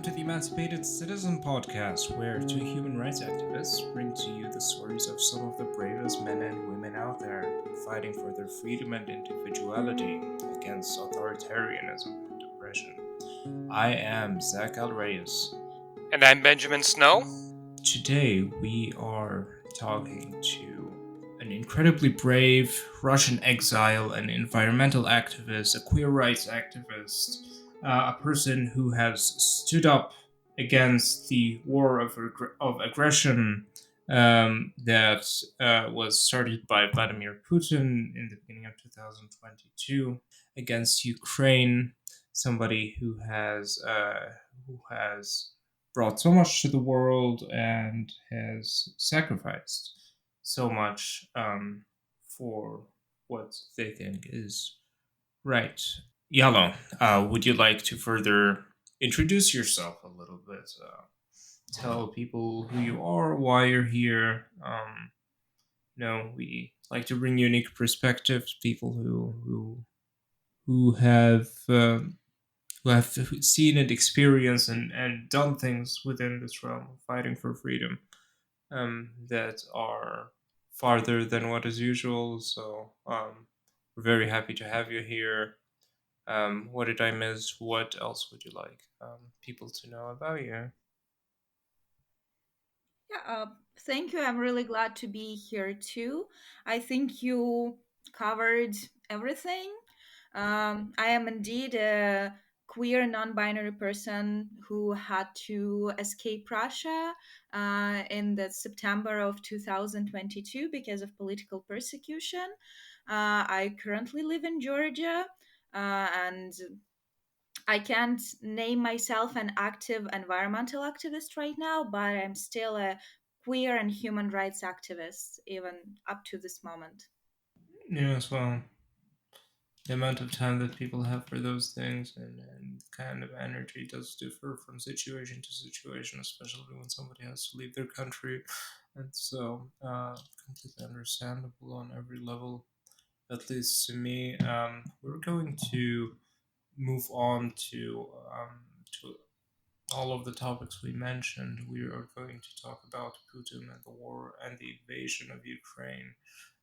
to the Emancipated Citizen Podcast, where two human rights activists bring to you the stories of some of the bravest men and women out there fighting for their freedom and individuality against authoritarianism and oppression. I am Zacaalrayyis. And I'm Benjamin Snow. Today we are talking to an incredibly brave Russian exile, an environmental activist, a queer rights activist, a person who has stood up against the war of aggression that was started by Vladimir Putin in the beginning of 2022 against Ukraine. Somebody who has brought so much to the world and has sacrificed so much for what they think is right. Yalo, would you like to further introduce yourself a little bit? Tell people who you are, why you're here. We like to bring unique perspectives, people who have seen and experienced and done things within this realm of fighting for freedom that are farther than what is usual. So we're very happy to have you here. What did I miss? What else would you like people to know about you? Thank you. I'm really glad to be here too. I think you covered everything. I am indeed a queer non-binary person who had to escape Russia in the September of 2022 because of political persecution. I currently live in Georgia, and I can't name myself an active environmental activist right now, but I'm still a queer and human rights activist, even up to this moment. Yes, well, the amount of time that people have for those things and kind of energy does differ from situation to situation, especially when somebody has to leave their country. And so, completely understandable on every level, at least to me. We're going to move on to all of the topics we mentioned. We are going to talk about Putin and the war and the invasion of Ukraine.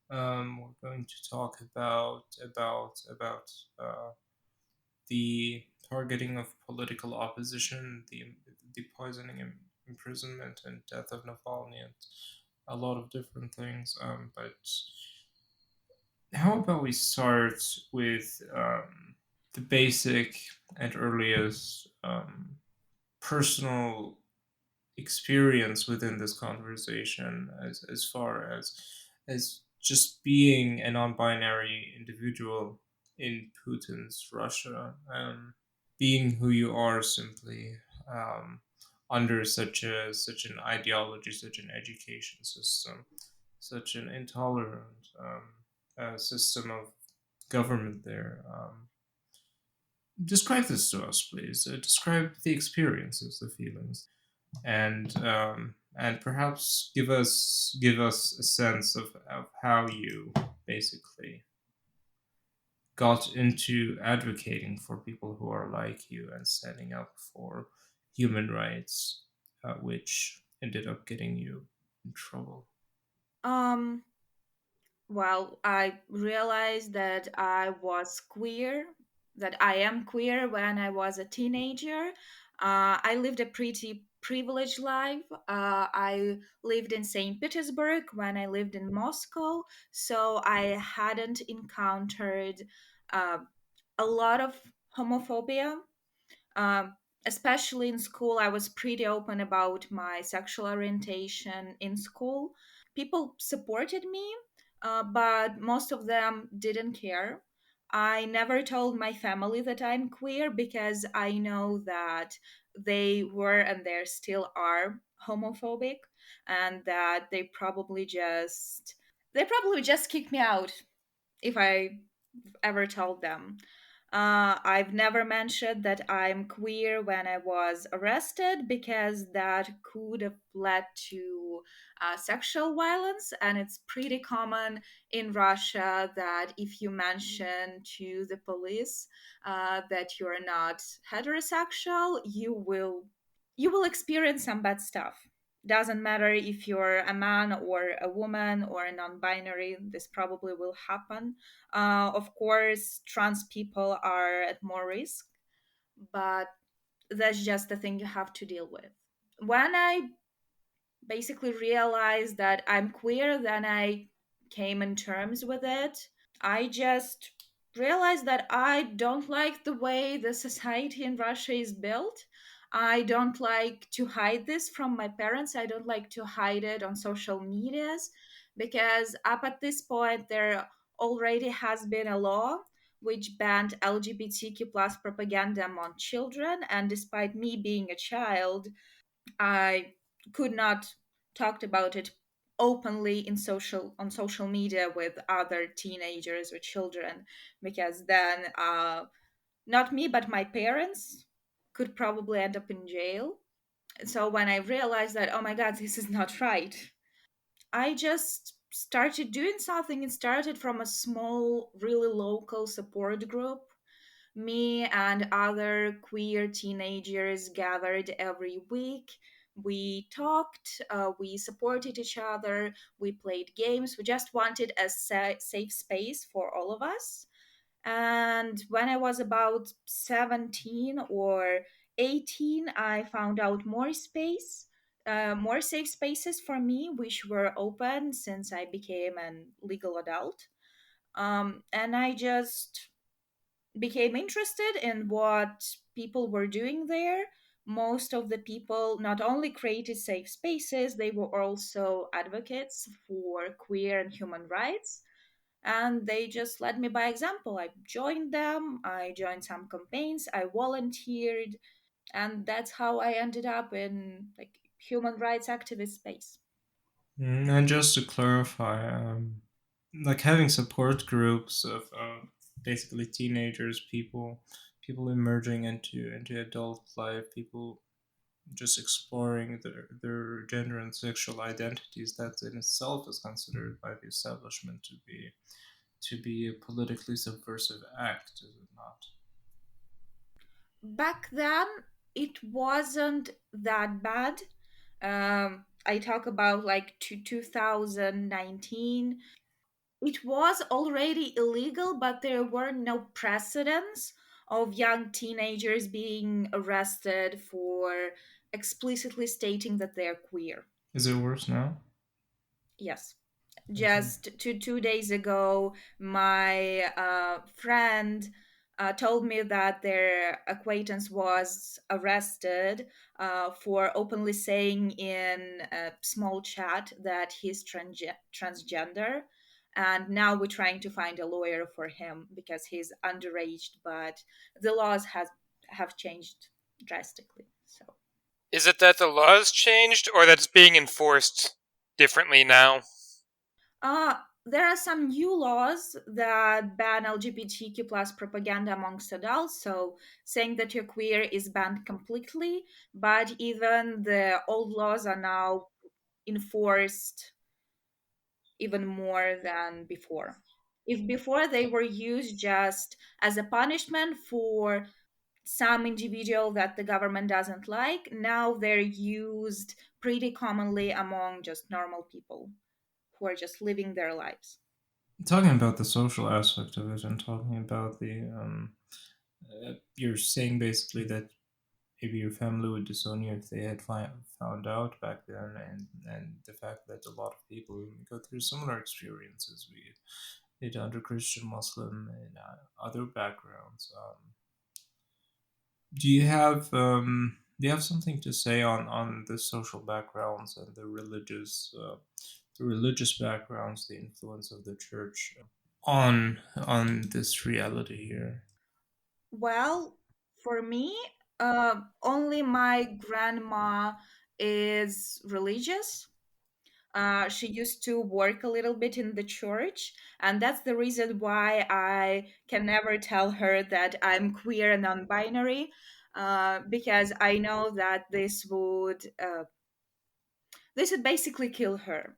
We're going to talk about the targeting of political opposition, the poisoning and imprisonment and death of Navalny, and a lot of different things. But how about we start with the basic and earliest personal experience within this conversation, as far as just being a non-binary individual in Putin's Russia, being who you are simply under such an ideology, such an education system, such an intolerant system of government there. Describe this to us, please. Describe the experiences, the feelings, and perhaps give us a sense of how you basically got into advocating for people who are like you and standing up for human rights, which ended up getting you in trouble. Um, well, I realized that I was queer, that I am queer when I was a teenager. I lived a pretty privileged life. I lived in St. Petersburg when I lived in Moscow, so I hadn't encountered uh, a lot of homophobia. Um, Especially in school, I was pretty open about my sexual orientation in school. People supported me, but most of them didn't care. I never told my family that I'm queer because I know that they were and they still are homophobic, and that they probably just kick me out if I ever told them. I've never mentioned that I'm queer when I was arrested because that could have led to sexual violence. And it's pretty common in Russia that if you mention to the police that you're not heterosexual, you will you will experience some bad stuff. Doesn't matter if you're a man or a woman or a non-binary, this probably will happen. Of course, trans people are at more risk, but that's just the thing you have to deal with. When I basically realized that I'm queer, then I came in terms with it. I just realized that I don't like the way the society in Russia is built. I don't like to hide this from my parents. I don't like to hide it on social medias because up at this point there already has been a law which banned LGBTQ plus propaganda among children, and despite me being a child, I could not talk about it openly in social media with other teenagers or children, because then not me but my parents could probably end up in jail. So when I realized that, oh my god, this is not right, I just started doing something. It started from a small, really local support group. Me and other queer teenagers gathered every week. We talked, we supported each other, we played games. We just wanted a safe space for all of us. And when I was about 17 or 18, I found out more safe spaces for me, which were open since I became an legal adult. And I just became interested in what people were doing there. Most of the people not only created safe spaces, they were also advocates for queer and human rights. And they just led me by example. I joined them, I joined some campaigns, I volunteered, and that's how I ended up in like human rights activist space. And just to clarify, like having support groups of basically teenagers, people emerging into adult life, people just exploring their gender and sexual identities, that in itself is considered by the establishment to be a politically subversive act, is it not? Back then, it wasn't that bad. I talk about like 2019. It was already illegal, but there were no precedents of young teenagers being arrested for explicitly stating that they're queer. Is it worse now? Yes. Okay. Just 2 days ago, my friend told me that their acquaintance was arrested for openly saying in a small chat that he's transgender. And now we're trying to find a lawyer for him because he's underage, but the laws have changed drastically. So. Is it that the laws changed or that it's being enforced differently now? There are some new laws that ban LGBTQ plus propaganda amongst adults. So saying that you're queer is banned completely, but even the old laws are now enforced even more than before. If before they were used just as a punishment for some individual that the government doesn't like, now they're used pretty commonly among just normal people who are just living their lives. Talking about the social aspect of it and talking about you're saying basically that maybe your family would disown you if they had found out back then, and the fact that a lot of people go through similar experiences, be it under Christian, Muslim, and other backgrounds. Do you have something to say on the social backgrounds and the religious backgrounds, the influence of the church on this reality here? Well, for me, only my grandma is religious. She used to work a little bit in the church, and that's the reason why I can never tell her that I'm queer and non-binary, because I know that this would basically kill her.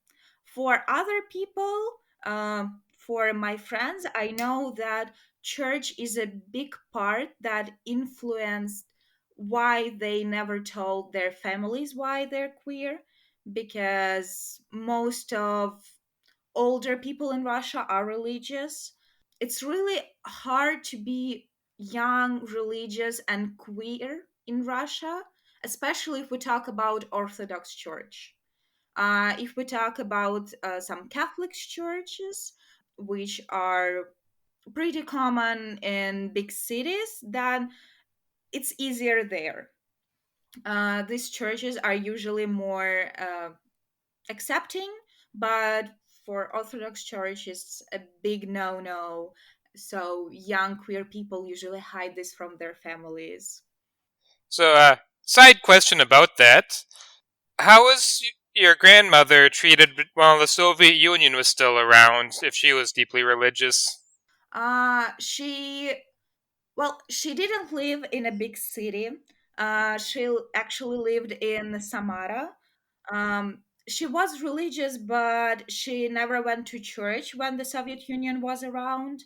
For other people, for my friends, I know that church is a big part that influenced why they never told their families why they're queer, because most of older people in Russia are religious. It's really hard to be young, religious, and queer in Russia, especially if we talk about Orthodox Church. If we talk about some Catholic churches, which are pretty common in big cities, then it's easier there. These churches are usually more accepting, but for Orthodox Church, it's a big no no. So young queer people usually hide this from their families. So, side question about that. How was your grandmother treated while the Soviet Union was still around, if she was deeply religious? She Well, she didn't live in a big city. She actually lived in Samara. She was religious, but she never went to church when the Soviet Union was around.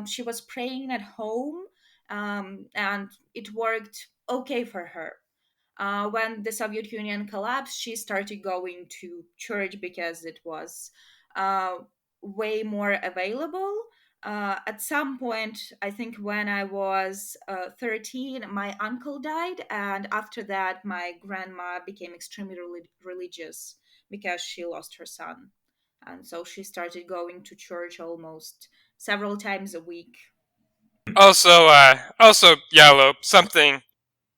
She was praying at home, and it worked okay for her. When the Soviet Union collapsed, she started going to church because it was uh, way more available. At some point, I think when I was 13, my uncle died, and after that, my grandma became extremely religious because she lost her son. And so she started going to church almost several times a week. Also, Yalo, something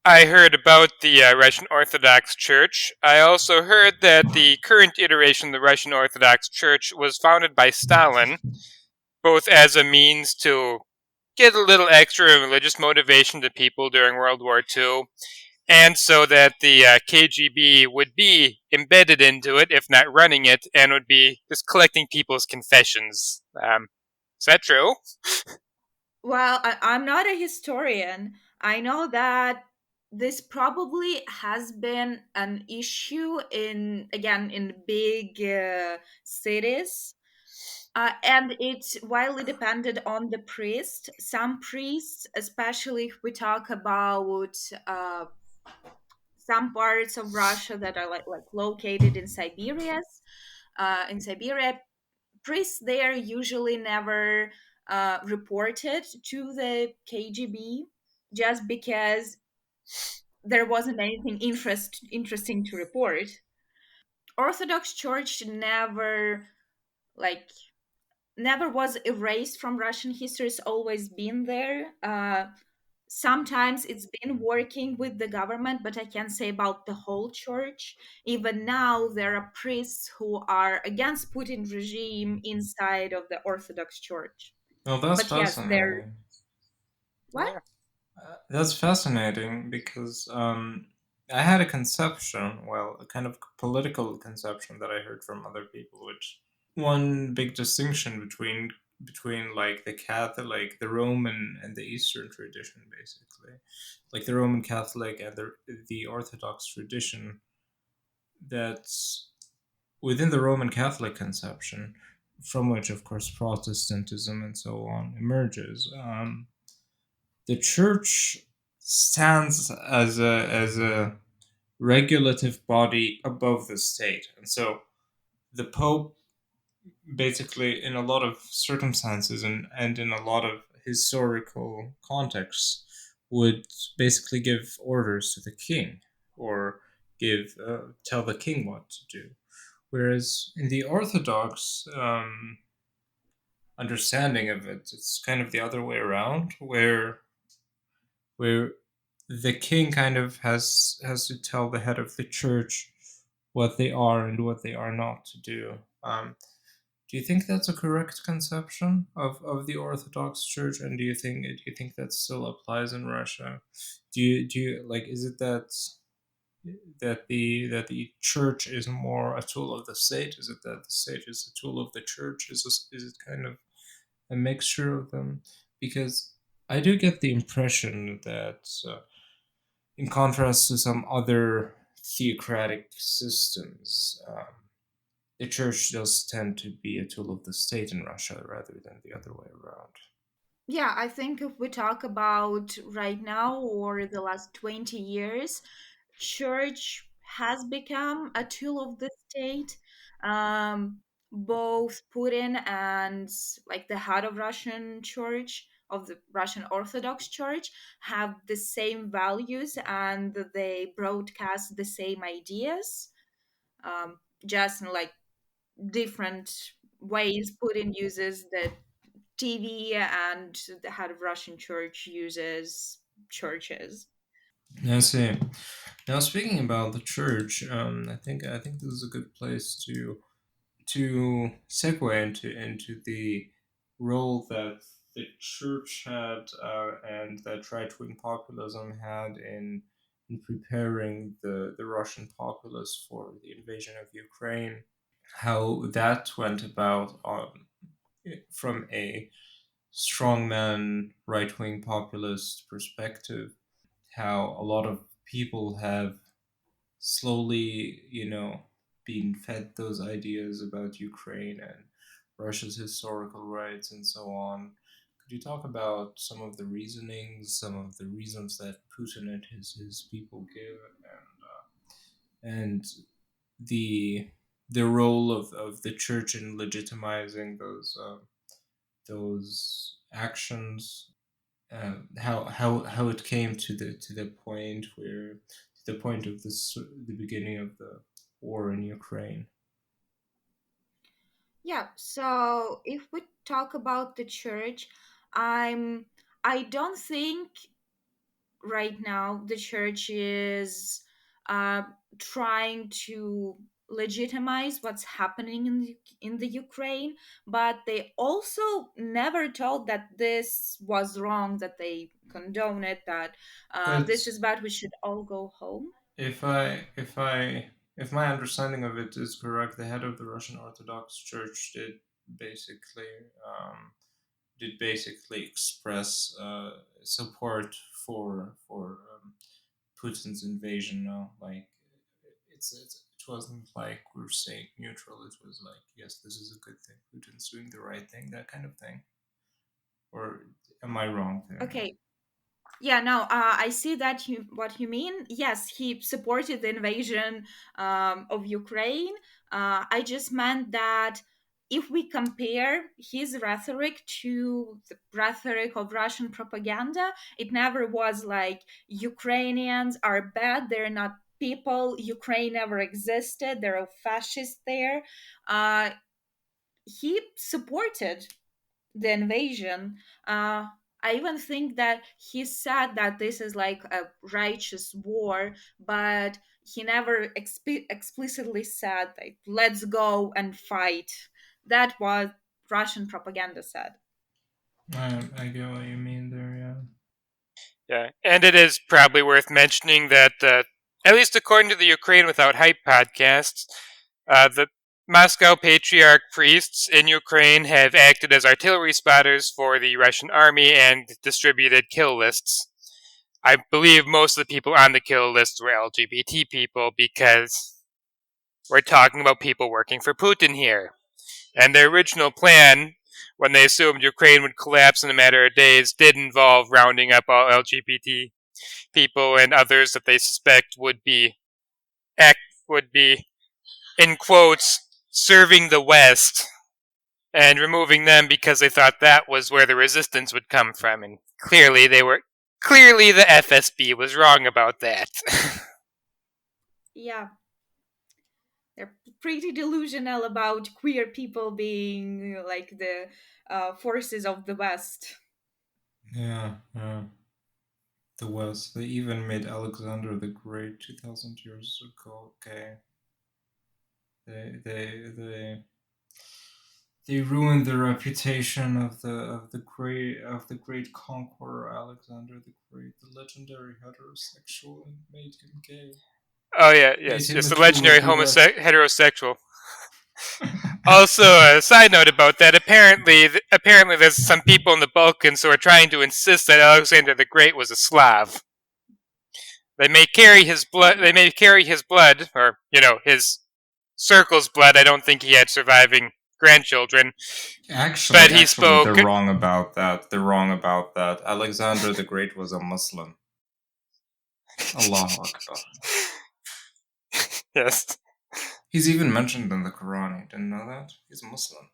I heard about the Russian Orthodox Church. I also heard that the current iteration of the Russian Orthodox Church was founded by Stalin, both as a means to get a little extra religious motivation to people during World War II, and so that the KGB would be embedded into it, if not running it, and would be just collecting people's confessions. Is that true? Well, I'm not a historian. I know that this probably has been an issue in, again, in big cities. And it's widely depended on the priest. Some priests, especially if we talk about uh, some parts of Russia that are like located in Siberia, priests there usually never reported to the KGB just because there wasn't anything interesting to report. Orthodox Church like never was erased from Russian history. It's always been there. Sometimes it's been working with the government, but I can't say about the whole church. Even now, there are priests who are against Putin regime inside of the Orthodox Church. Well, that's But yes, they're fascinating. what? That's fascinating because I had a conception, well, a kind of political conception that I heard from other people, which one big distinction between like the Catholic, like the Roman and the Eastern tradition, basically, like the Roman Catholic and the Orthodox tradition. That's within the Roman Catholic conception, from which, of course, Protestantism and so on emerges. The church stands as a regulative body above the state, and so the Pope, basically, in a lot of circumstances and in a lot of historical contexts, would basically give orders to the king or give tell the king what to do. Whereas in the Orthodox understanding of it, it's kind of the other way around, where the king kind of has to tell the head of the church what they are and what they are not to do. Do you think that's a correct conception of the Orthodox Church, and do you think that still applies in Russia? Do you like, is it that the church is more a tool of the state? Is it that the state is a tool of the church? Is it kind of a mixture of them? Because I do get the impression that, in contrast to some other theocratic systems, the church does tend to be a tool of the state in Russia rather than the other way around. Yeah, I think if we talk about right now or the last 20 years, church has become a tool of the state. Um, Both Putin and like the head of Russian church, of the Russian Orthodox Church, have the same values and they broadcast the same ideas, just in like different ways. Putin uses the TV and the head of Russian church uses churches. I see. Now, speaking about the church, I think this is a good place to segue into the role that the church had and that right wing populism had in preparing the Russian populace for the invasion of Ukraine. How that went about from a strongman right wing populist perspective. How a lot of people have slowly, being fed those ideas about Ukraine and Russia's historical rights and so on. Could you talk about some of the reasonings, some of the reasons that Putin and his people give, and the role of the church in legitimizing those actions, how it came to the point where to the point of the beginning of the war in Ukraine. Yeah, so if we talk about the church, I'm I don't think right now the church is uh, trying to legitimize what's happening in the Ukraine, but they also never told that this was wrong, that they condone it, that But this is bad, we should all go home. if my understanding of it is correct, the head of the Russian Orthodox Church basically um, did basically express support for Putin's invasion. No, like it wasn't like we're staying neutral. It was like, yes, this is a good thing. Putin's doing the right thing, that kind of thing. Or am I wrong there? Okay. Yeah, no, I see that what you mean. Yes, he supported the invasion of Ukraine. I just meant that if we compare his rhetoric to the rhetoric of Russian propaganda, it never was like Ukrainians are bad, they're not people, Ukraine never existed, there are fascists there. Uh, he supported the invasion. I even think that he said that this is like a righteous war, but he never explicitly said, like, let's go and fight. That was Russian propaganda said. I get what you mean there. Yeah. Yeah, and it is probably worth mentioning that, at least according to the Ukraine Without Hype podcast, the Moscow Patriarch priests in Ukraine have acted as artillery spotters for the Russian army and distributed kill lists. I believe most of the people on the kill list were LGBT people because we're talking about people working for Putin here. And their original plan, when they assumed Ukraine would collapse in a matter of days, did involve rounding up all LGBT people and others that they suspect would be in quotes serving the West and removing them because they thought that was where the resistance would come from. And clearly the FSB was wrong about that. Yeah, they're pretty delusional about queer people being like the forces of the West. Yeah. Yeah. The West. They even made Alexander the Great 2,000 years ago. Okay. They ruined the reputation of the great conqueror Alexander the Great, the legendary heterosexual, and made him gay. Oh yeah, Made yes, him just a a tool of legendary the West. heterosexual. Also, a side note about that: apparently, there's some people in the Balkans who are trying to insist that Alexander the Great was a Slav. They may carry his blood. They may carry his blood, or his circle's blood. I don't think he had surviving grandchildren. Actually, But he spoke. they're wrong about that. They're wrong about that. Alexander the Great was a Muslim. Allahu Akbar. Yes. He's even mentioned in the Quran. You didn't know that? He's a Muslim.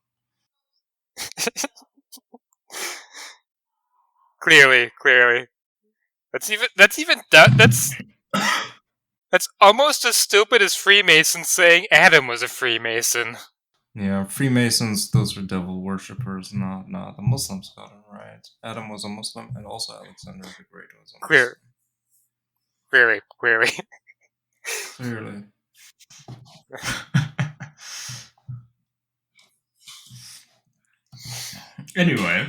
Clearly. That's almost as stupid as Freemasons saying Adam was a Freemason. Yeah, Freemasons, those are devil worshippers. No, the Muslims got it right. Adam was a Muslim, and also Alexander the Great was a Muslim. Clearly. Clearly. Anyway,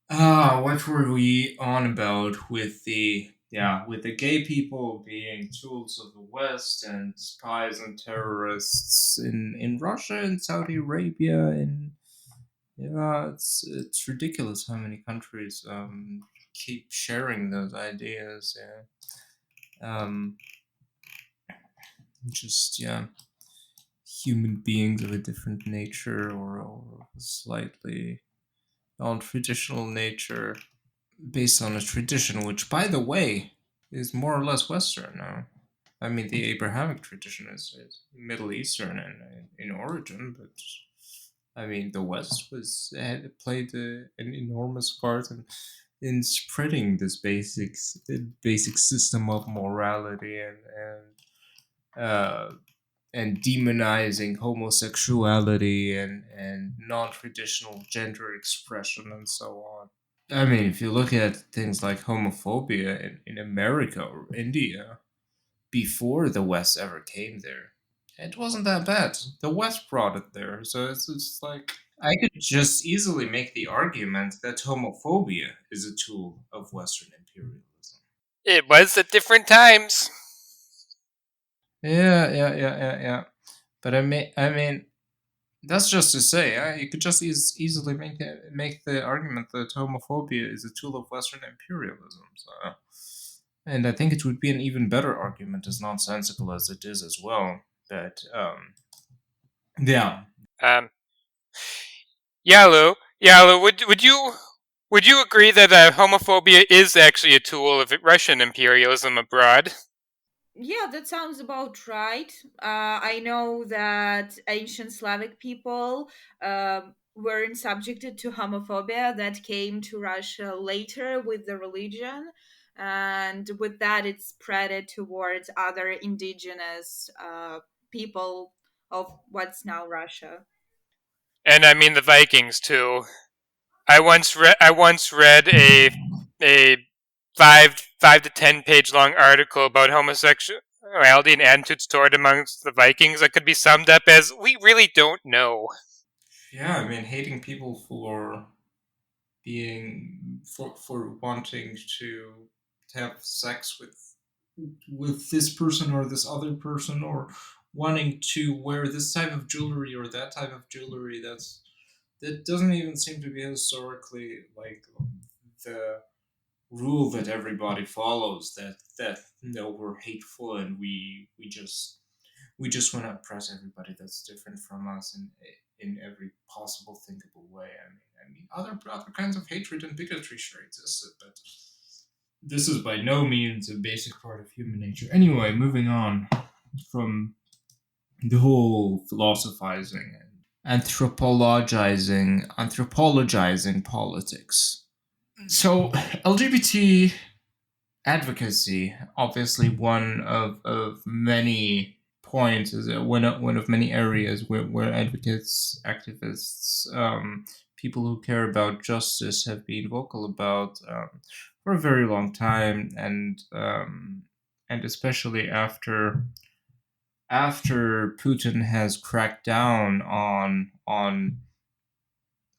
what were we on about with the gay people being tools of the West and spies and terrorists in Russia and Saudi Arabia, and it's ridiculous how many countries keep sharing those ideas. Human beings of a different nature or slightly non-traditional nature based on a tradition which, by the way, is more or less Western now. I mean, the Abrahamic tradition is Middle Eastern in origin, but I mean, the West had played an enormous part in spreading this basic system of morality and demonizing homosexuality and non-traditional gender expression and so on. I mean, if you look at things like homophobia in America or India, before the West ever came there, it wasn't that bad. The West brought it there, so it's like I could just easily make the argument that homophobia is a tool of Western imperialism. It was at different times. Yeah. But I mean, that's just to say, you could just easily make the argument that homophobia is a tool of Western imperialism. So, and I think it would be an even better argument, as nonsensical as it is as well. That yeah. Yalo, would you agree that homophobia is actually a tool of Russian imperialism abroad? Yeah, that sounds about right. I know that ancient Slavic people weren't subjected to homophobia that came to Russia later with the religion. And with that, it spread towards other indigenous people of what's now Russia. And I mean the Vikings too. I once read a 5 to 10 page long article about homosexuality and attitudes toward amongst the Vikings that could be summed up as we really don't know. Yeah, I mean, hating people for wanting to have sex with this person or this other person, or wanting to wear this type of jewelry or that type of jewelry. That doesn't even seem to be historically like the rule that everybody follows. That no, we're hateful and we just want to oppress everybody that's different from us in every possible thinkable way. I mean, other kinds of hatred and bigotry sure existed, but this is by no means a basic part of human nature. Anyway, moving on from the whole philosophizing and anthropologizing politics. So, LGBT advocacy, obviously one of many points, is one of many areas where advocates, activists, people who care about justice have been vocal about for a very long time, and especially after Putin has cracked down on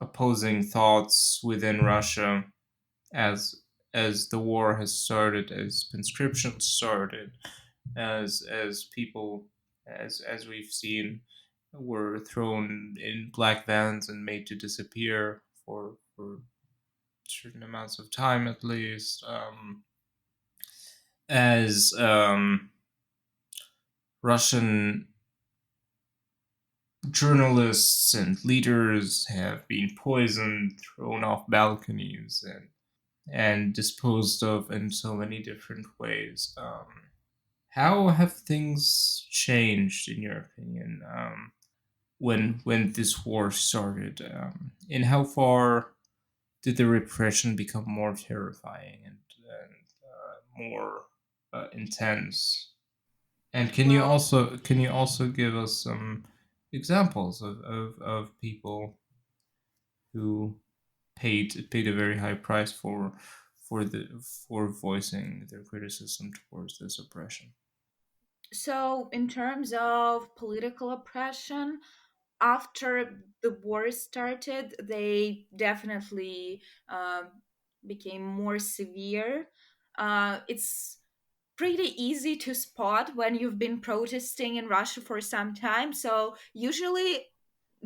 opposing thoughts within Russia, as the war has started, as conscription started, as people, as we've seen, were thrown in black vans and made to disappear for certain amounts of time at least, as Russian journalists and leaders have been poisoned, thrown off balconies, and disposed of in so many different ways. How have things changed, in your opinion, when this war started? And how far did the repression become more terrifying and more intense? And Well, can you also give us some examples of people who paid a very high price for voicing their criticism towards this oppression? so in terms of political oppression, after the war started, they definitely uh, became more severe. It's pretty easy to spot when you've been protesting in Russia for some time. So usually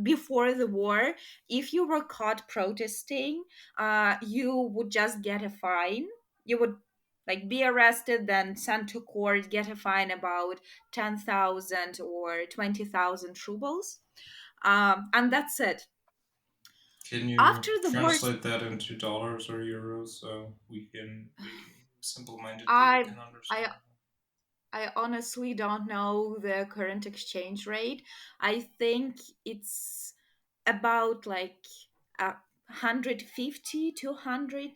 before the war, if you were caught protesting, you would just get a fine. You would like be arrested, then sent to court, get a fine about 10,000 or 20,000 rubles, and that's it. Can you After the war, translate that into dollars or euros so we simple-minded people I can understand? I I honestly don't know the current exchange rate. I think it's about like 150 to 100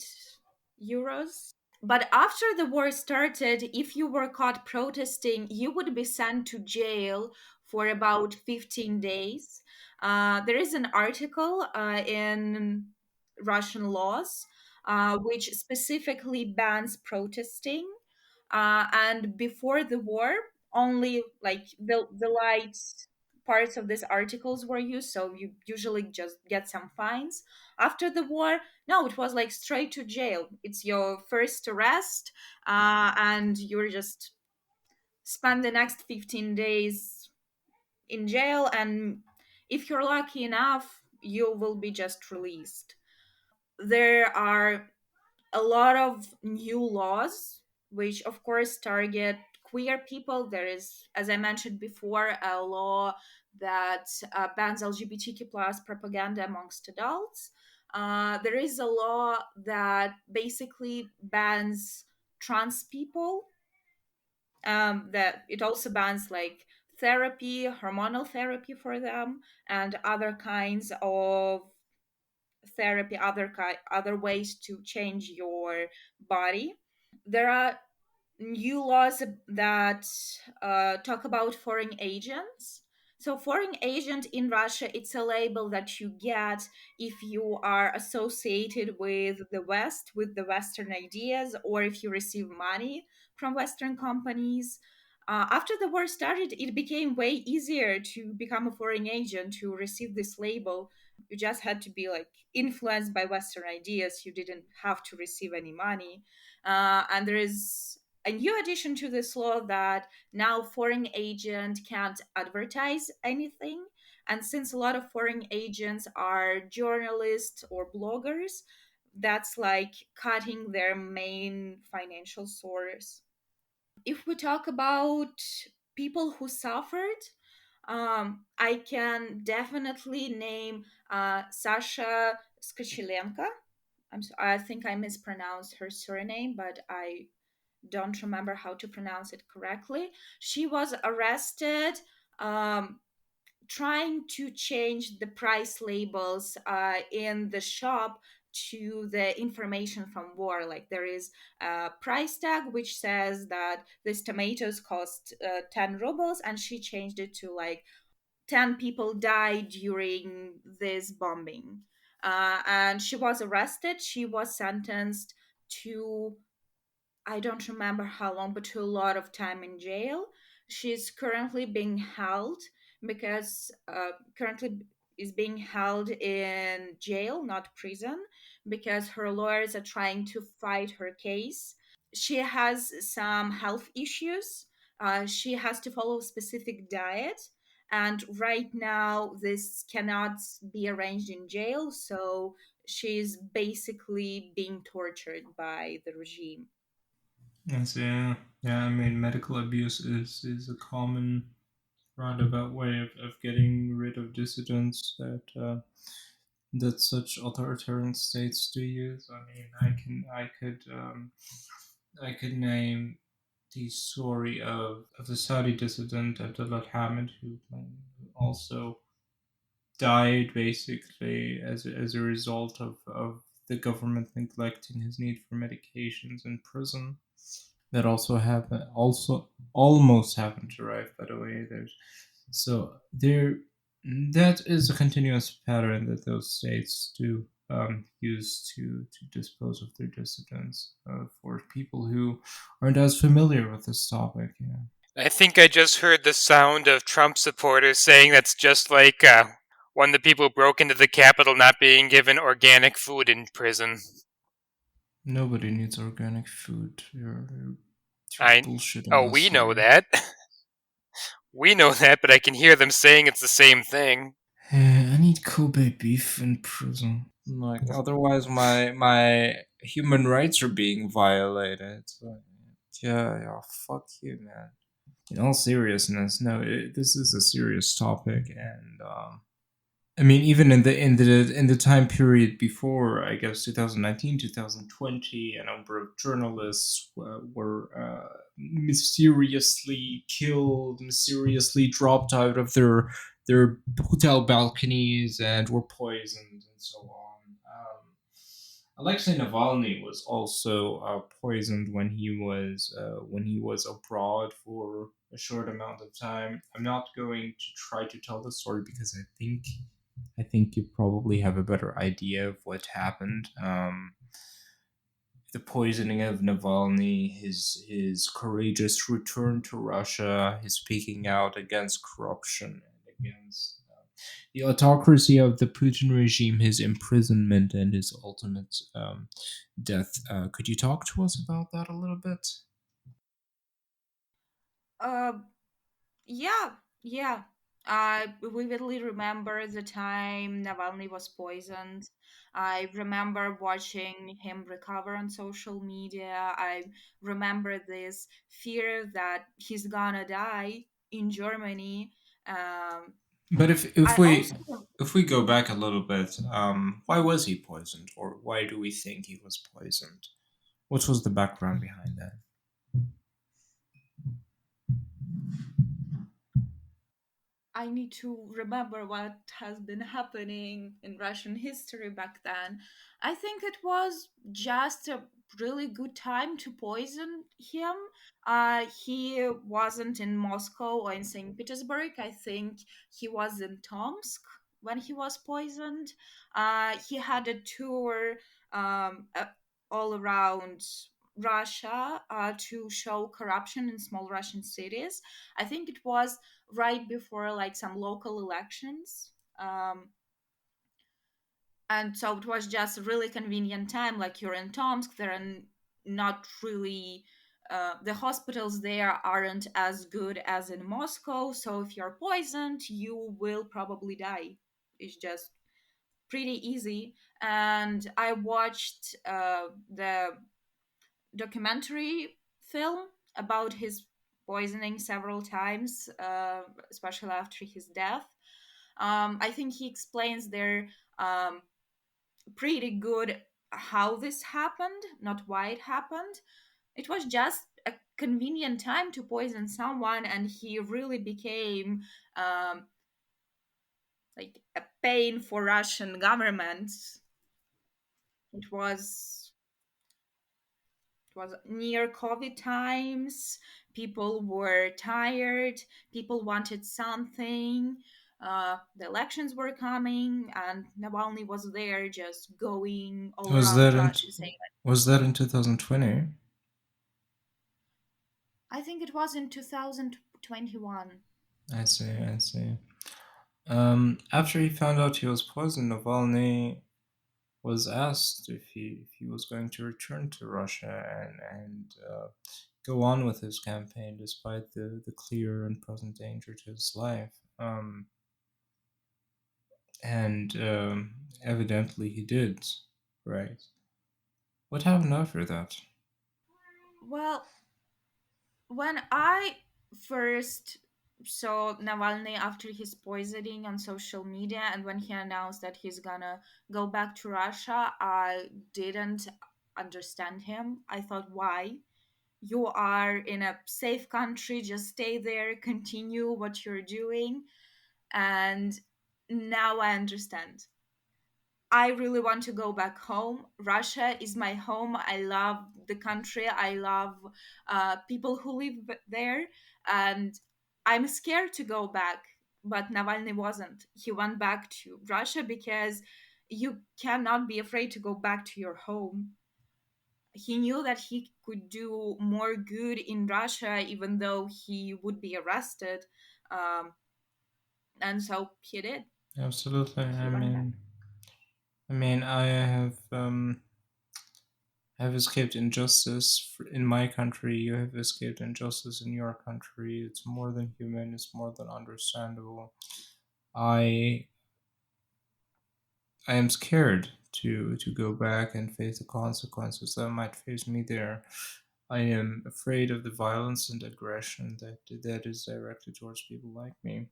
euros. But after the war started, if you were caught protesting, you would be sent to jail for about 15 days. There is an article in Russian laws which specifically bans protesting. And before the war, only like the light parts of these articles were used, so you usually just get some fines. After the war, no, it was like straight to jail. It's your first arrest, and you're just spend the next 15 days in jail, and if you're lucky enough, you will be just released. There are a lot of new laws, which of course target queer people. There is, as I mentioned before, a law that bans LGBTQ plus propaganda amongst adults. There is a law that basically bans trans people. That it also bans like therapy, hormonal therapy for them, and other kinds of therapy, other ways to change your body. There are new laws that talk about foreign agents. So, foreign agent in Russia, it's a label that you get if you are associated with the West, with the Western ideas, or if you receive money from Western companies. After the war started, it became way easier to become a foreign agent, to receive this label. You just had to be like influenced by Western ideas. You didn't have to receive any money. And there is a new addition to this law that now foreign agent can't advertise anything. And since a lot of foreign agents are journalists or bloggers, that's like cutting their main financial source. If we talk about people who suffered, I can definitely name Sasha Skachilenko. I think I mispronounced her surname, but I don't remember how to pronounce it correctly. She was arrested um, trying to change the price labels in the shop to the information from war. Like there is a price tag which says that this tomatoes cost 10 rubles, and she changed it to like 10 people died during this bombing. And she was arrested. She was sentenced to, I don't remember how long, but to a lot of time in jail. She's currently being held because currently is being held in jail, not prison, because her lawyers are trying to fight her case. She has some health issues. She has to follow a specific diet. And right now, this cannot be arranged in jail. So she's basically being tortured by the regime. Yes, yeah, yeah. I mean, medical abuse is a common roundabout way of getting rid of dissidents that such authoritarian states do use. I mean, I could name the story of the Saudi dissident Abdullah Hamid, who also died basically as a result of the government neglecting his need for medications in prison. That also happened. Also, almost happened to Rife. By the way, there. That is a continuous pattern that those states do use to dispose of their dissidents for people who aren't as familiar with this topic. Yeah. I think I just heard the sound of Trump supporters saying that's just like when the people broke into the Capitol not being given organic food in prison. Nobody needs organic food. You're I bullshitting oh, us we know here. that. We know that, but I can hear them saying it's the same thing. I need Kobe beef in prison. Like otherwise, my human rights are being violated. So, yeah, fuck you, man. In all seriousness, no, this is a serious topic, and I mean, even in the time period before, I guess 2019, 2020, a number of journalists were mysteriously killed, mysteriously dropped out of their hotel balconies, and were poisoned, and so on. Alexei Navalny was also poisoned when he was abroad for a short amount of time. I'm not going to try to tell the story because I think you probably have a better idea of what happened. The poisoning of Navalny, his courageous return to Russia, his speaking out against corruption and against the autocracy of the Putin regime, his imprisonment, and his ultimate death. Could you talk to us about that a little bit? Uh, yeah, yeah. I vividly remember the time Navalny was poisoned. I remember watching him recover on social media. I remember this fear that he's gonna die in Germany. Um, But I also if we go back a little bit, why was he poisoned, or why do we think he was poisoned? What was the background behind that? I need to remember what has been happening in Russian history back then. I think it was just a really good time to poison him. He wasn't in Moscow or in St. Petersburg. I think he was in Tomsk when he was poisoned. He had a tour all around Russia to show corruption in small Russian cities. I think it was right before like some local elections. And so it was just a really convenient time. Like you're in Tomsk, there are not really the hospitals there aren't as good as in Moscow. So if you're poisoned, you will probably die. It's just pretty easy. And I watched the documentary film about his poisoning several times, especially after his death. I think he explains there um, pretty good how this happened, not why it happened. It was just a convenient time to poison someone, and he really became like a pain for Russian government. It was It was near COVID times. People were tired. People wanted something. The elections were coming, and Navalny was there, just going all Was around that in Russia, saying, was that in 2020? "I think it was in 2021." I see, I see. After he found out he was poisoned, Navalny was asked if he was going to return to Russia and go on with his campaign despite the clear and present danger to his life. And evidently he did, right? What happened after that? Well, when I first So Navalny, after his poisoning on social media, and when he announced that he's gonna go back to Russia, I didn't understand him. I thought, why? You are in a safe country, just stay there, continue what you're doing. And now I understand. I really want to go back home. Russia is my home. I love the country. I love people who live there. And I'm scared to go back. But Navalny wasn't. He went back to Russia because you cannot be afraid to go back to your home. He knew that he could do more good in Russia, even though he would be arrested. Um, and so he did. Absolutely. He went back. I have escaped injustice in my country. You have escaped injustice in your country. It's more than human. It's more than understandable. I I am scared to go back and face the consequences that might face me there. I am afraid of the violence and aggression that is directed towards people like me.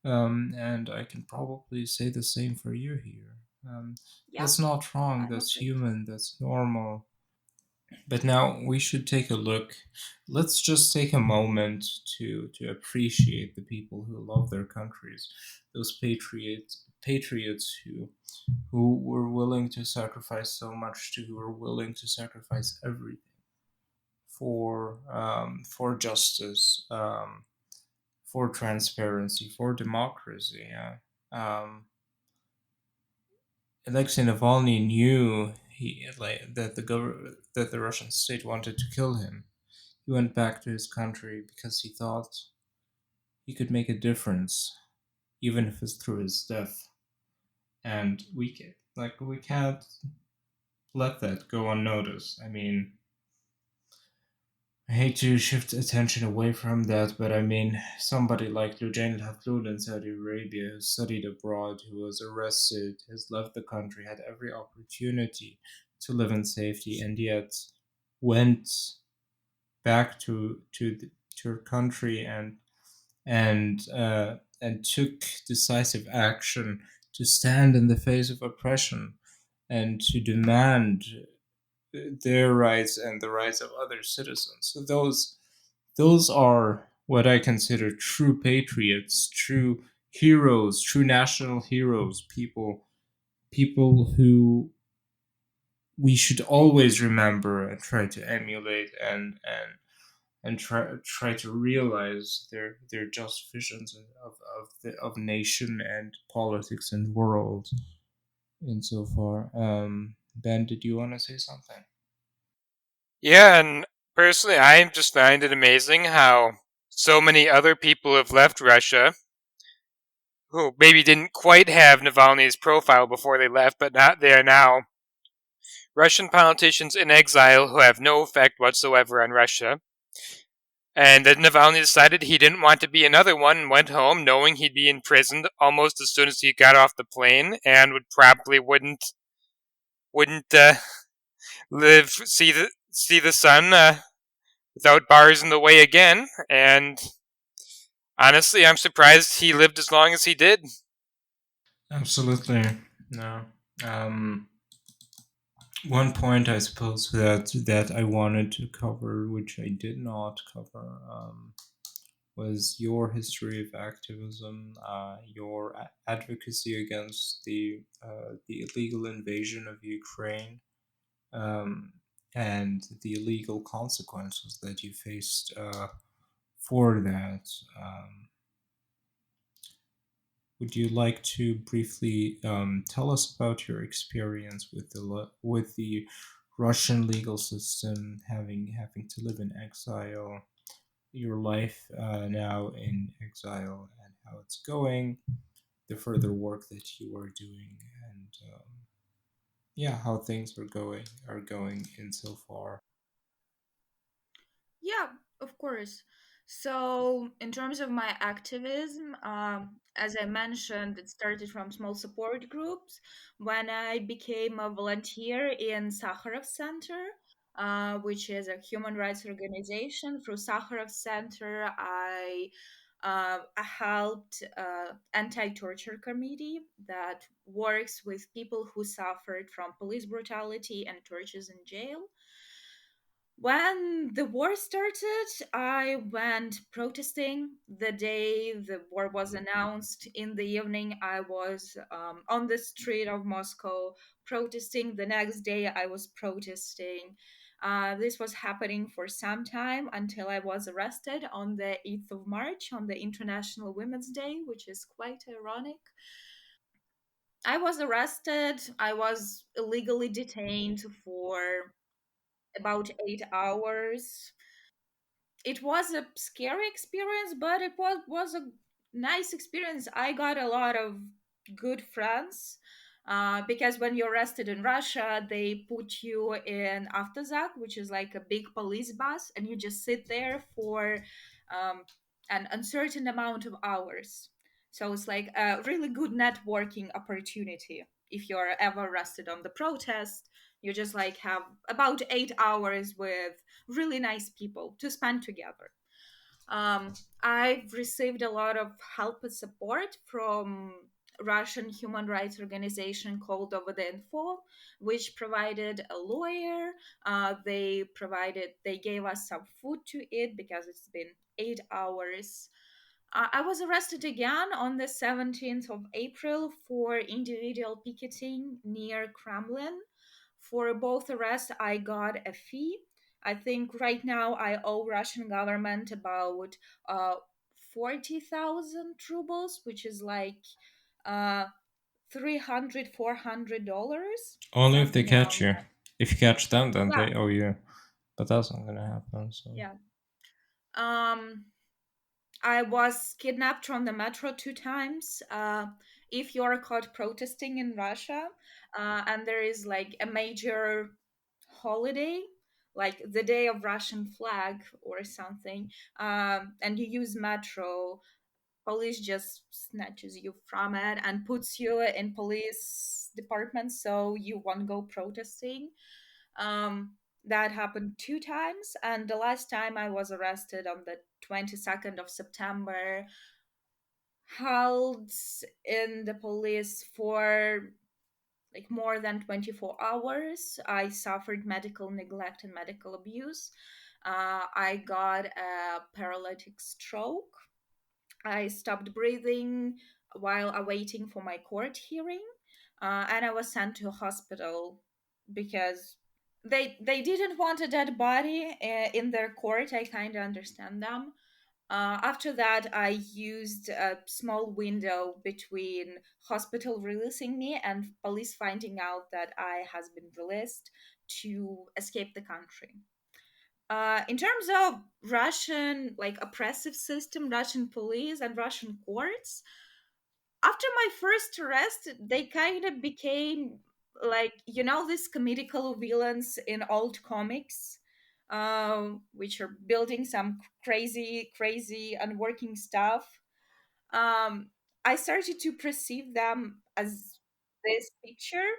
And I can probably say the same for you here. Yeah, That's not wrong. I'm That's afraid. human. That's normal. But now we should take a look. Let's just take a moment to appreciate the people who love their countries, those patriots who were willing to sacrifice so much, who were willing to sacrifice everything for justice, for transparency, for democracy. Yeah. Um, Alexei Navalny knew that the Russian state wanted to kill him. He went back to his country because he thought he could make a difference, even if it's through his death. And we can't let that go unnoticed. I mean, I hate to shift attention away from that, but I mean, somebody like Lujain Al in Saudi Arabia, who studied abroad, who was arrested, has left the country, had every opportunity to live in safety, and yet went back to her country and took decisive action to stand in the face of oppression and to demand their rights and the rights of other citizens. So those are what I consider true patriots, true heroes, true national heroes, people who we should always remember and try to emulate and try to realize their just visions of nation and politics and world insofar. Ben, did you want to say something? Yeah, and personally, I just find it amazing how so many other people have left Russia who maybe didn't quite have Navalny's profile before they left, but not they are now Russian politicians in exile who have no effect whatsoever on Russia. And then Navalny decided he didn't want to be another one and went home knowing he'd be imprisoned almost as soon as he got off the plane and would probably wouldn't live see the sun without bars in the way again. And honestly, I'm surprised he lived as long as he did. Absolutely. No. One point I suppose that I wanted to cover, which I did not cover, was your history of activism, your advocacy against the illegal invasion of Ukraine, um, and the illegal consequences that you faced for that. Um, would you like to briefly tell us about your experience with the Russian legal system, having to live in exile, your life now in exile, and how it's going, the further work that you are doing, and yeah, how things are going insofar. Yeah, of course. So, in terms of my activism, as I mentioned, it started from small support groups. When I became a volunteer in Sakharov Center, which is a human rights organization, through Sakharov Center, I I helped anti-torture committee that works with people who suffered from police brutality and tortures in jail. When the war started, I went protesting the day the war was announced. In the evening, I was on the street of Moscow protesting. The next day, I was protesting. This was happening for some time until I was arrested on the 8th of March, on the International Women's Day, which is quite ironic. I was arrested. I was illegally detained for about 8 hours. It was a scary experience, but it was a nice experience. I got a lot of good friends. Because when you're arrested in Russia, they put you in Автозак, which is like a big police bus, and you just sit there for um, an uncertain amount of hours. So it's like a really good networking opportunity. If you're ever arrested on the protest, you just like have about 8 hours with really nice people to spend together. I've received a lot of help and support from Russian human rights organization called Over the Info, which provided a lawyer. They gave us some food to eat because it's been 8 hours. I was arrested again on the 17th of April for individual picketing near Kremlin. For both arrests, I got a fee. I think right now I owe Russian government about 40,000 rubles, which is like uh, 300, $400, Only if they something catch around you. that. If you catch them, then Yeah, they owe you. But that's not gonna happen. So yeah. Um, I was kidnapped from the metro 2 times. If you're caught protesting in Russia, and there is like a major holiday, like the day of Russian flag or something, and you use metro, police just snatches you from it and puts you in police department so you won't go protesting. um, that happened 2 times, and the last time I was arrested on the 22nd of September, held in the police for like more than 24 hours. I suffered medical neglect and medical abuse. I got a paralytic stroke. I stopped breathing while awaiting for my court hearing, and I was sent to a hospital because they didn't want a dead body in their court. I kind of understand them. After that, I used a small window between hospital releasing me and police finding out that I has been released to escape the country. In terms of Russian like oppressive system, Russian police and Russian courts, after my first arrest, they kind of became like these comedical villains in old comics, which are building some crazy unworking stuff. um, I started to perceive them as this picture.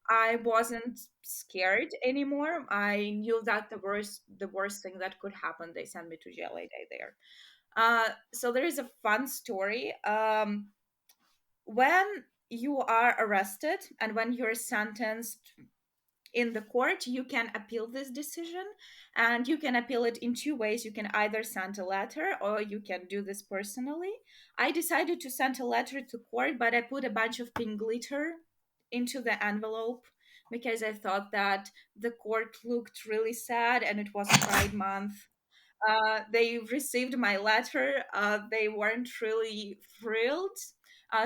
I wasn't scared anymore. I knew that the worst thing that could happen, they sent me to jail, I died there. So there is a fun story. When you are arrested and when you're sentenced in the court, you can appeal this decision, and you can appeal it in two ways. You can either send a letter or you can do this personally. I decided to send a letter to court, but I put a bunch of pink glitter into the envelope because I thought that the court looked really sad and it was Pride Month. They received my letter. They weren't really thrilled.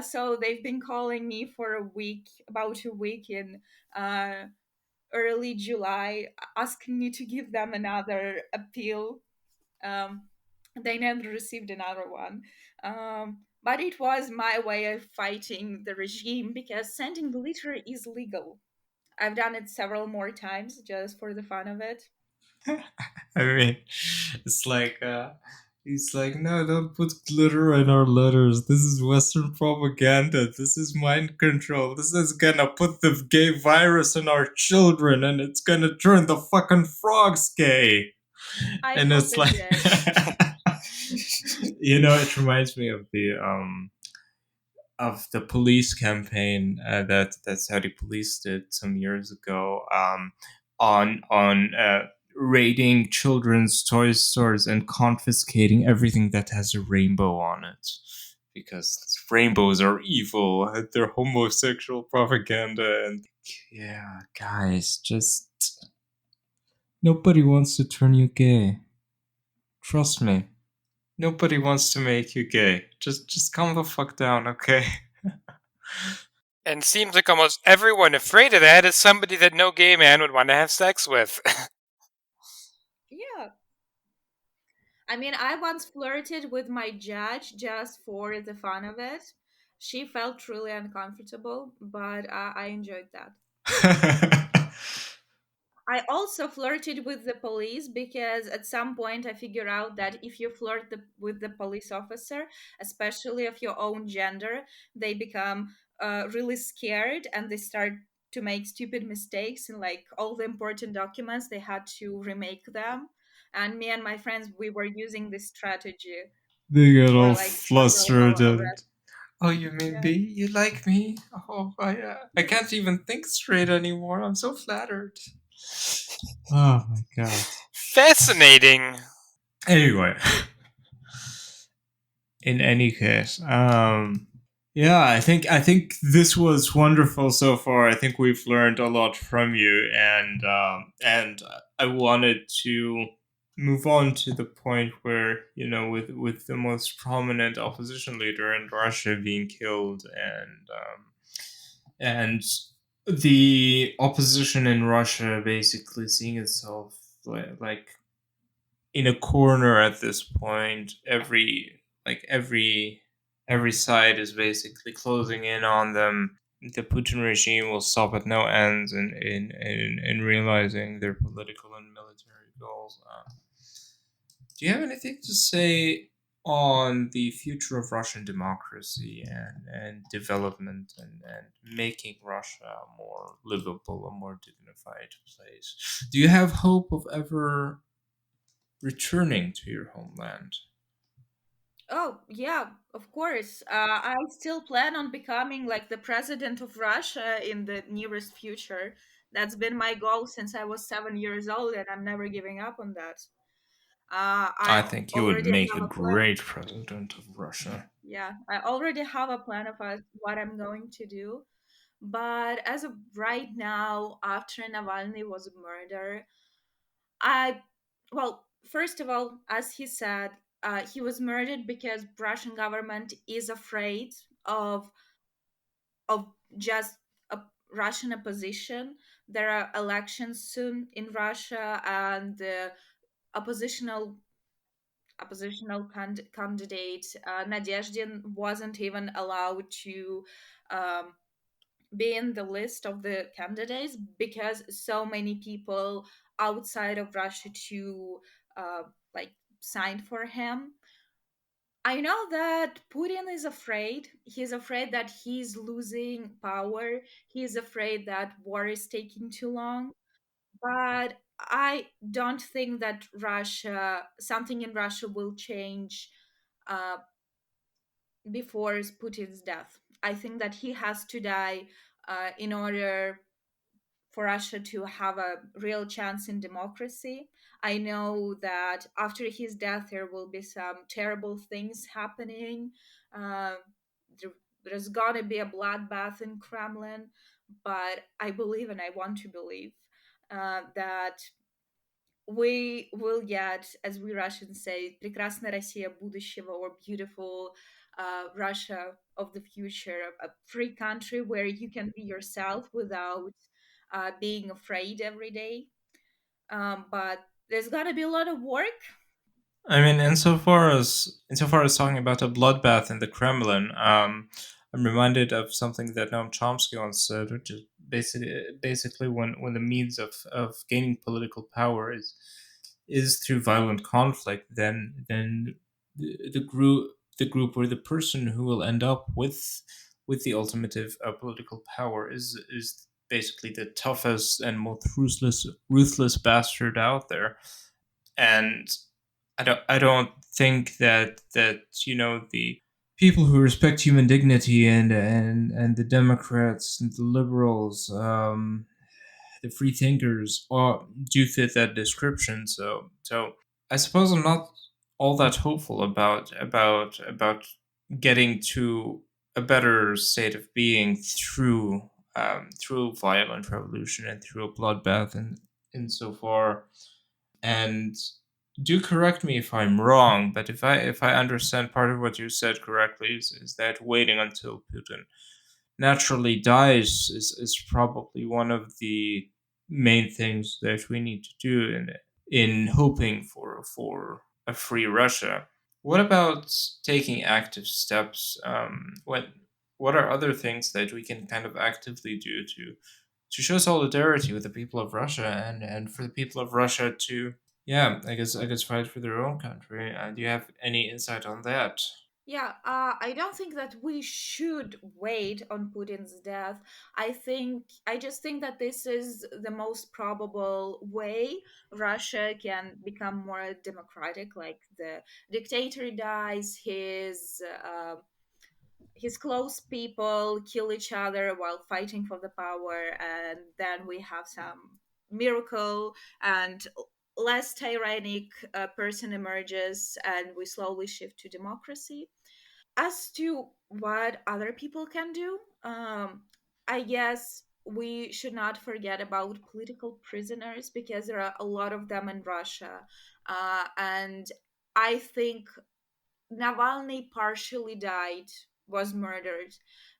So they've been calling me for a week, about a week in uh, early July, asking me to give them another appeal. Um, they never received another one. But it was my way of fighting the regime because sending glitter is legal. I've done it several more times just for the fun of it. I mean, it's like he's like, no, don't put glitter in our letters. This is Western propaganda. This is mind control. This is gonna put the gay virus in our children, and it's gonna turn the fucking frogs gay. I And hope it's it like, did. It reminds me of the police campaign that Saudi police did some years ago, on raiding children's toy stores and confiscating everything that has a rainbow on it, because rainbows are evil and they're homosexual propaganda. And yeah, guys, just nobody wants to turn you gay. Trust me. Nobody wants to make you gay. Just calm the fuck down, okay? And seems like almost everyone afraid of that is somebody that no gay man would want to have sex with. Yeah. I mean, I once flirted with my judge just for the fun of it. She felt truly uncomfortable, but I enjoyed that. I also flirted with the police because at some point I figured out that if you flirt with the police officer, especially of your own gender, they become really scared and they start to make stupid mistakes in like all the important documents. They had to remake them. And me and my friends, we were using this strategy They get for all like several flustered and, arrests. oh, you mean Yeah. me? You like me? Oh, I can't even think straight anymore. I'm so flattered. Oh my god. Fascinating. Anyway, in any case, yeah, I think this was wonderful so far. I think we've learned a lot from you, and I wanted to move on to the point where, with the most prominent opposition leader in Russia being killed, and the opposition in Russia basically seeing itself like in a corner at this point. Every side is basically closing in on them. The Putin regime will stop at no ends in realizing their political and military goals. Do you have anything to say on the future of Russian democracy and development, and making Russia a more livable, a more dignified place? Do you have hope of ever returning to your homeland? Oh, yeah, of course. I still plan on becoming like the president of Russia in the nearest future. That's been my goal since I was 7 years old, and I'm never giving up on that. I I think you would already make a have a plan. great president of Russia. Yeah, I already have a plan of what I'm going to do. But as of right now, after Navalny was murdered, I, well, first of all, as he said, he was murdered because Russian government is afraid of of just a Russian opposition. There are elections soon in Russia, and the oppositional candidate Nadezhdin wasn't even allowed to um, be in the list of the candidates because so many people outside of Russia to like signed for him. I know that Putin is afraid. He's afraid that he's losing power. He's afraid that war is taking too long. But I don't think that something in Russia will change uh, before Putin's death. I think that he has to die in order for Russia to have a real chance in democracy. I know that after his death, there will be some terrible things happening. Uh, there, there's gonna be a bloodbath in Kremlin, but I believe, and I want to believe, that we will get, as we Russians say, прекрасная Россия будущего, or beautiful Russia of the future, a free country where you can be yourself without being afraid every day. But there's got to be a lot of work. I mean, insofar as talking about a bloodbath in the Kremlin, I'm reminded of something that Noam Chomsky once said, which is basically when the means of gaining political power is through violent conflict, then the group or the person who will end up with the ultimate political power is basically the toughest and most ruthless bastard out there. And I don't think that the people who respect human dignity and the Democrats and the liberals, the free thinkers, all do fit that description. So I suppose I'm not all that hopeful about getting to a better state of being through violent revolution and through a bloodbath and insofar. And do correct me if I'm wrong, but if I understand part of what you said correctly is that waiting until Putin naturally dies is probably one of the main things that we need to do in hoping for a free Russia. What about taking active steps? What are other things that we can kind of actively do to show solidarity with the people of Russia and for the people of Russia to, yeah, I guess fight for their own country. Do you have any insight on that? Yeah, I don't think that we should wait on Putin's death. I just think that this is the most probable way Russia can become more democratic. Like the dictator dies, his close people kill each other while fighting for the power, and then we have some miracle and less tyrannic person emerges, and we slowly shift to democracy. As to what other people can do, I guess we should not forget about political prisoners because there are a lot of them in Russia. And I think Navalny partially died, was murdered,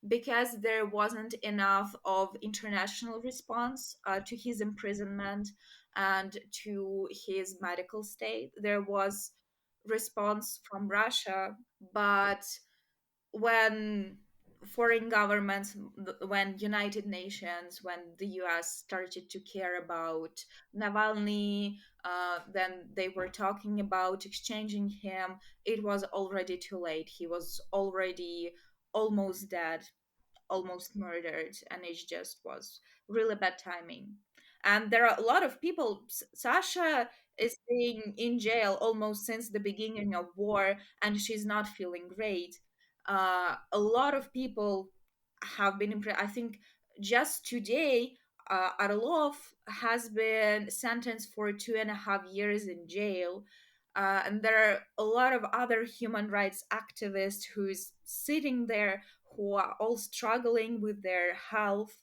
because there wasn't enough of international response to his imprisonment and to his medical state. There was response from Russia, but when foreign governments, when United Nations, when the US started to care about Navalny, then they were talking about exchanging him. It was already too late. He was already almost dead, almost murdered, and it just was really bad timing. And there are a lot of people. Sasha is being in jail almost since the beginning of war, and she's not feeling great. A lot of people have been I think just today, Arlov has been sentenced for 2.5 years in jail. And there are a lot of other human rights activists who's sitting there who are all struggling with their health,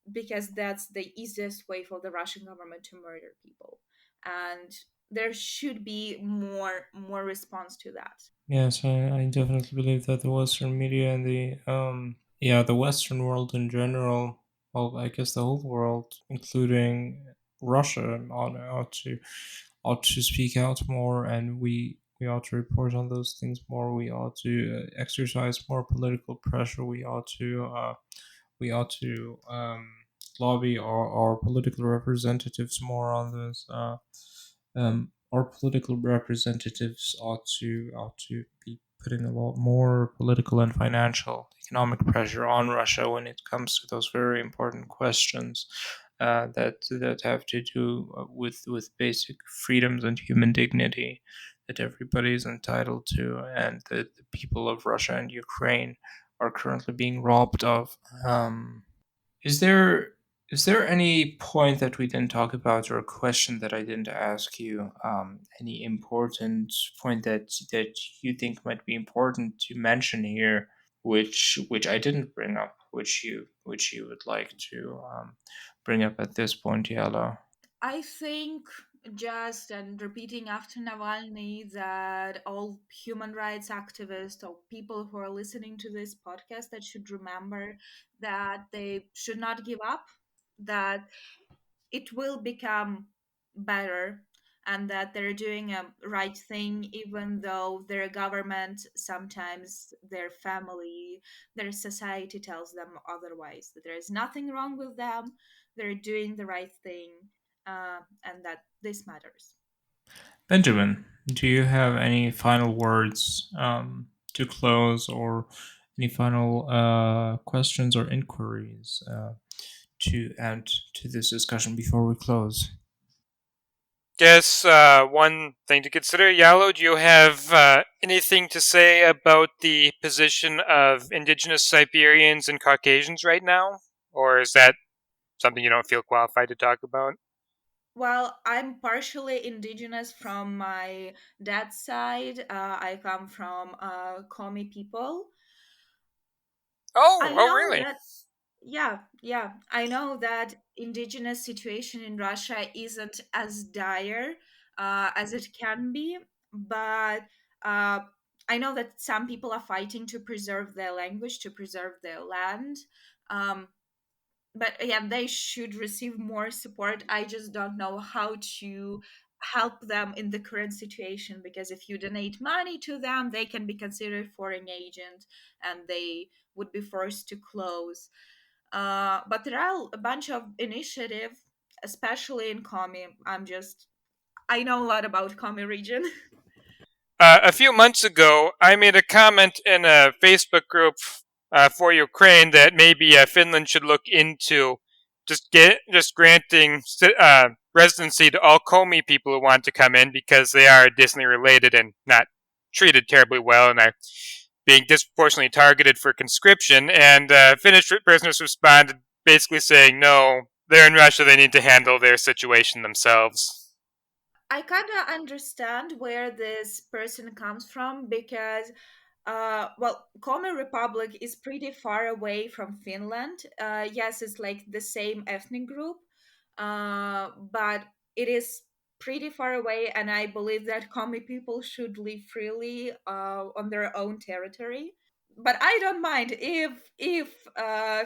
because that's the easiest way for the Russian government to murder people. And there should be more response to that. Yes, I definitely believe that the Western media and the Western world in general, well, I guess the whole world, including Russia, ought to speak out more, and we ought to report on those things more. We ought to exercise more political pressure. We ought to lobby our political representatives more on this. Our political representatives ought to be putting a lot more political and financial economic pressure on Russia when it comes to those very important questions that have to do with basic freedoms and human dignity that everybody is entitled to, and that the people of Russia and Ukraine are currently being robbed of. Is there is there any point that we didn't talk about or a question that I didn't ask you? Any important point that you think might be important to mention here, which I didn't bring up, which you would like to bring up at this point, Yalo? I think just and repeating after Navalny that all human rights activists or people who are listening to this podcast that should remember that they should not give up, that it will become better, and that they're doing a right thing even though their government, sometimes their family, their society tells them otherwise, that there is nothing wrong with them, they're doing the right thing, and that this matters. Benjamin, do you have any final words to close, or any final questions or inquiries to add to this discussion before we close? Guess one thing to consider, Yalo, do you have anything to say about the position of indigenous Siberians and Caucasians right now? Or is that something you don't feel qualified to talk about? Well, I'm partially indigenous from my dad's side. I come from Komi people. Oh, I oh, know really? that, yeah, I know that indigenous situation in Russia isn't as dire as it can be, but uh, I know that some people are fighting to preserve their language, to preserve their land. Um, but yeah, they should receive more support. I just don't know how to help them in the current situation, because if you donate money to them, they can be considered foreign agent and they would be forced to close. But there are a bunch of initiative, especially in Komi. I know a lot about Komi region. A few months ago, I made a comment in a Facebook group for Ukraine that maybe Finland should look into just granting residency to all Komi people who want to come in because they are distantly related and not treated terribly well and are being disproportionately targeted for conscription. And Finnish prisoners responded basically saying, no, they're in Russia, they need to handle their situation themselves. I kind of understand where this person comes from, because well, Komi Republic is pretty far away from Finland. Yes, it's like the same ethnic group, but it is pretty far away, and I believe that Komi people should live freely on their own territory. But I don't mind if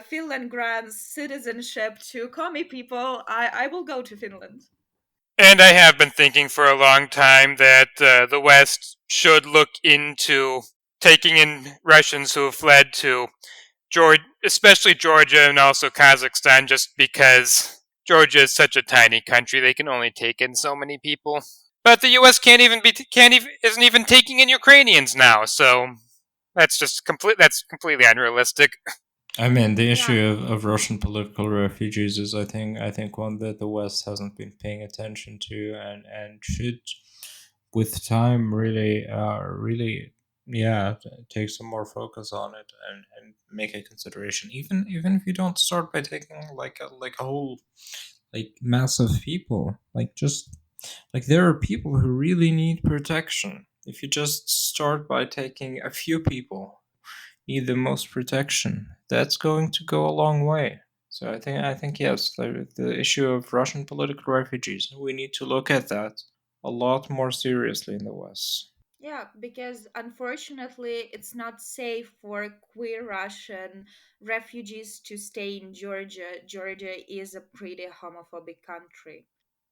Finland grants citizenship to Komi people. I will go to Finland. And I have been thinking for a long time that the West should look into taking in Russians who have fled to Georgia, especially Georgia and also Kazakhstan, just because Georgia is such a tiny country; they can only take in so many people. But the U.S. isn't even taking in Ukrainians now, so that's completely unrealistic. I mean, the Yeah. issue of Russian political refugees is, I think, one that the West hasn't been paying attention to, and should, with time, really, yeah, take some more focus on it and make a consideration. Even if you don't start by taking like a whole like mass of people, like just like there are people who really need protection. If you just start by taking a few people need the most protection, that's going to go a long way. So I think yes, the issue of Russian political refugees, we need to look at that a lot more seriously in the West. Yeah, because unfortunately, it's not safe for queer Russian refugees to stay in Georgia. Georgia is a pretty homophobic country.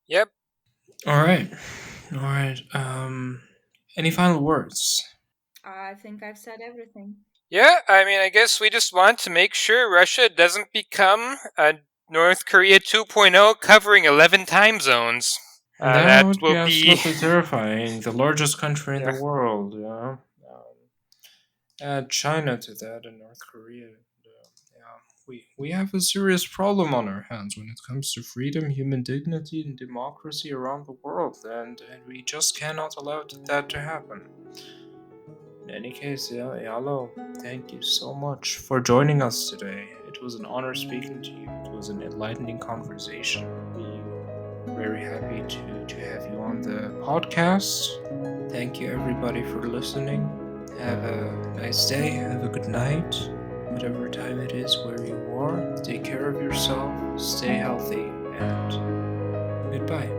Yep. All right, all right. Any final words? I think I've said everything. Yeah, I mean, I guess we just want to make sure Russia doesn't become a North Korea 2.0 covering 11 time zones. That That would be will be. absolutely terrifying. The largest country in the Yeah. world, yeah. Add China to that and North Korea. Yeah, we have a serious problem on our hands when it comes to freedom, human dignity, and democracy around the world, and we just cannot allow that to happen. In any case, yeah, Yalo, thank you so much for joining us today. It was an honor speaking to you. It was an enlightening conversation. We're very happy to have you on the podcast. Thank you, everybody, for listening. Have a nice day. Have a good night. Whatever time it is where you are, take care of yourself, stay healthy, and goodbye.